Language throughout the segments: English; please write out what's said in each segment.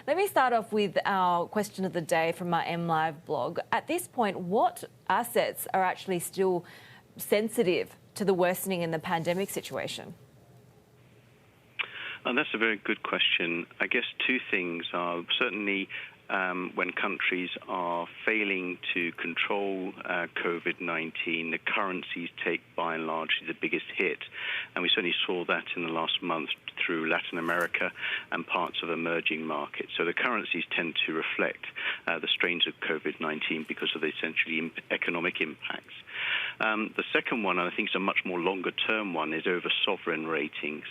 Let me start off with our question of the day from our MLive blog. At this point, what assets are actually still sensitive to the worsening in the pandemic situation? That's a very good question. I guess two things are certainly when countries are failing to control COVID-19, the currencies take by and large the biggest hit. And we certainly saw that in the last month through Latin America and parts of emerging markets. So the currencies tend to reflect the strains of COVID-19 because of the essentially economic impacts. The second one, and I think it's a much more longer-term one, is over sovereign ratings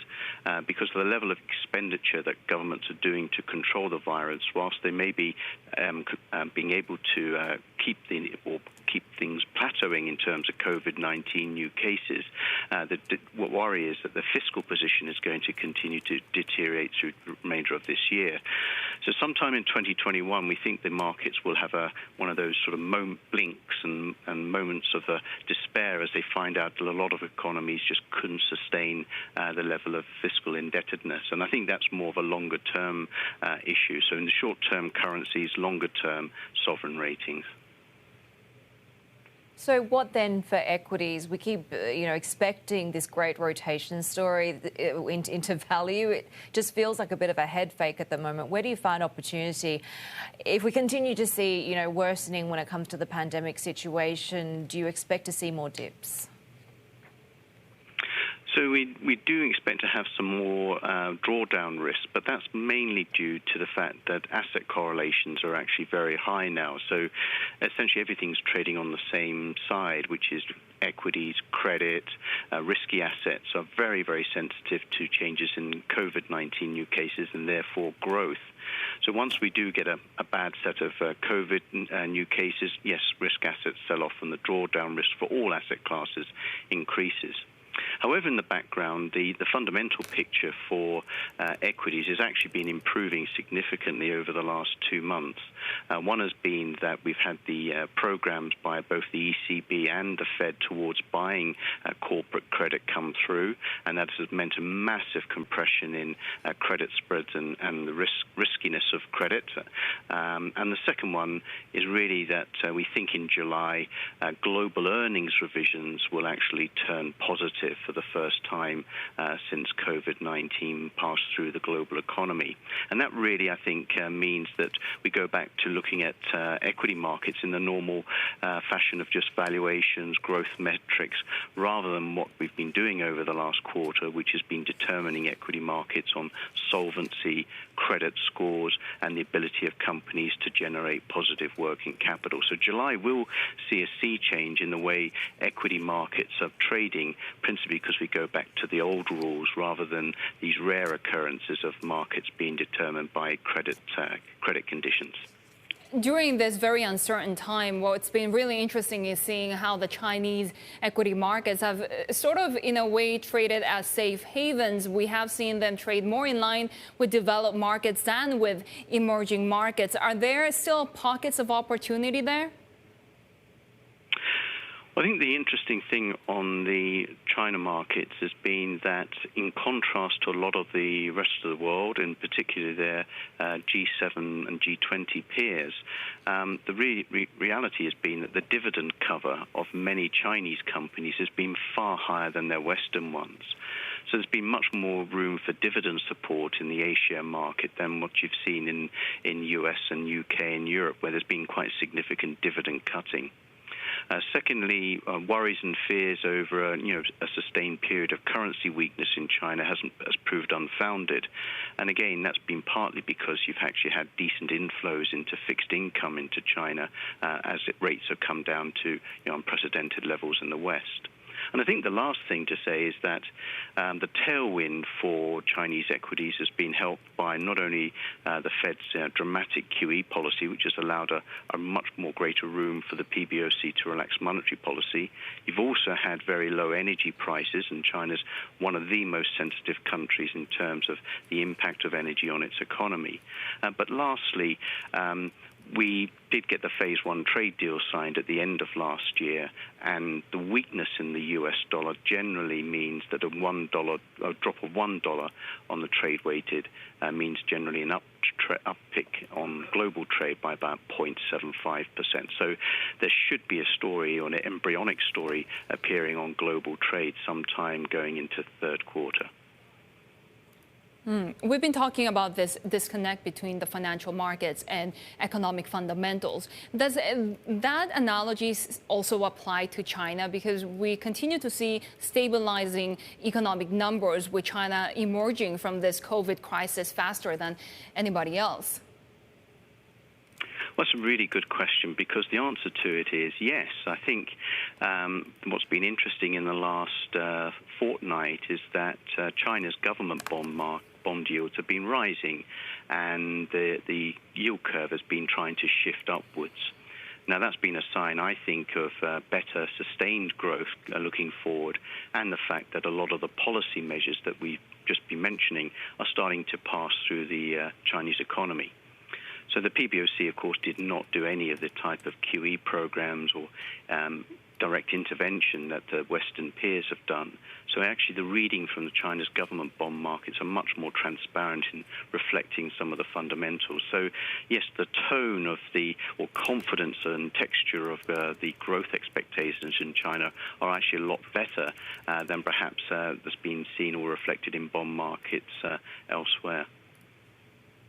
because of the level of expenditure that governments are doing to control the virus, whilst they may be being able to keep things plateauing in terms of COVID-19 new cases. What worry is that the fiscal position is going to continue to deteriorate through the remainder of this year. So sometime in 2021, we think the markets will have one of those sort of blinks and moments of despair as they find out that a lot of economies just couldn't sustain the level of fiscal indebtedness. And I think that's more of a longer-term issue. So in the short-term currencies, longer-term sovereign ratings. So what then for equities? We keep, expecting this great rotation story into value. It just feels like a bit of a head fake at the moment. Where do you find opportunity? If we continue to see, worsening when it comes to the pandemic situation, do you expect to see more dips? So we do expect to have some more drawdown risk, but that's mainly due to the fact that asset correlations are actually very high now. So essentially everything's trading on the same side, which is equities, credit, risky assets are very, very sensitive to changes in COVID-19 new cases and therefore growth. So once we do get a bad set of COVID new cases, yes, risk assets sell off and the drawdown risk for all asset classes increases. However, in the background, the fundamental picture for equities has actually been improving significantly over the last 2 months. One has been that we've had the programs by both the ECB and the Fed towards buying corporate credit come through, and that has meant a massive compression in credit spreads and the riskiness of credit. And the second one is really that we think in July global earnings revisions will actually turn positive for the first time since COVID-19 passed through the global economy. And that really, I think, means that we go back to looking at equity markets in the normal fashion of just valuations, growth metrics, rather than what we've been doing over the last quarter, which has been determining equity markets on solvency, credit scores, and the ability of companies to generate positive working capital. So July will see a sea change in the way equity markets are trading, principally because we go back to the old rules rather than these rare occurrences of markets being determined by credit conditions. During this very uncertain time, what's been really interesting is seeing how the Chinese equity markets have sort of, in a way, traded as safe havens. We have seen them trade more in line with developed markets than with emerging markets. Are there still pockets of opportunity there? I think the interesting thing on the China markets has been that in contrast to a lot of the rest of the world, in particular their G7 and G20 peers, the reality has been that the dividend cover of many Chinese companies has been far higher than their Western ones. So there's been much more room for dividend support in the Asia market than what you've seen in US and UK and Europe, where there's been quite significant dividend cutting. Secondly, worries and fears over a sustained period of currency weakness in China has proved unfounded. And again, that's been partly because you've actually had decent inflows into fixed income into China as rates have come down to unprecedented levels in the West. And I think the last thing to say is that the tailwind for Chinese equities has been helped by not only the Fed's dramatic QE policy, which has allowed a much more greater room for the PBOC to relax monetary policy. You've also had very low energy prices, and China's one of the most sensitive countries in terms of the impact of energy on its economy. But lastly, we did get the phase one trade deal signed at the end of last year, and the weakness in the US dollar generally means that a drop of $1 on the trade weighted means generally an uptick on global trade by about 0.75%. So there should be a story, or an embryonic story, appearing on global trade sometime going into third quarter. We've been talking about this disconnect between the financial markets and economic fundamentals. Does that analogy also apply to China? Because we continue to see stabilizing economic numbers with China emerging from this COVID crisis faster than anybody else. Well, that's a really good question, because the answer to it is yes. I think what's been interesting in the last fortnight is that China's government bond yields have been rising, and the yield curve has been trying to shift upwards. Now, that's been a sign, I think, of better sustained growth looking forward, and the fact that a lot of the policy measures that we've just been mentioning are starting to pass through the Chinese economy. So the PBOC, of course, did not do any of the type of QE programs or direct intervention that the Western peers have done. So actually the reading from the China's government bond markets are much more transparent in reflecting some of the fundamentals. So yes, the tone of or confidence and texture of the growth expectations in China are actually a lot better than perhaps that's been seen or reflected in bond markets elsewhere.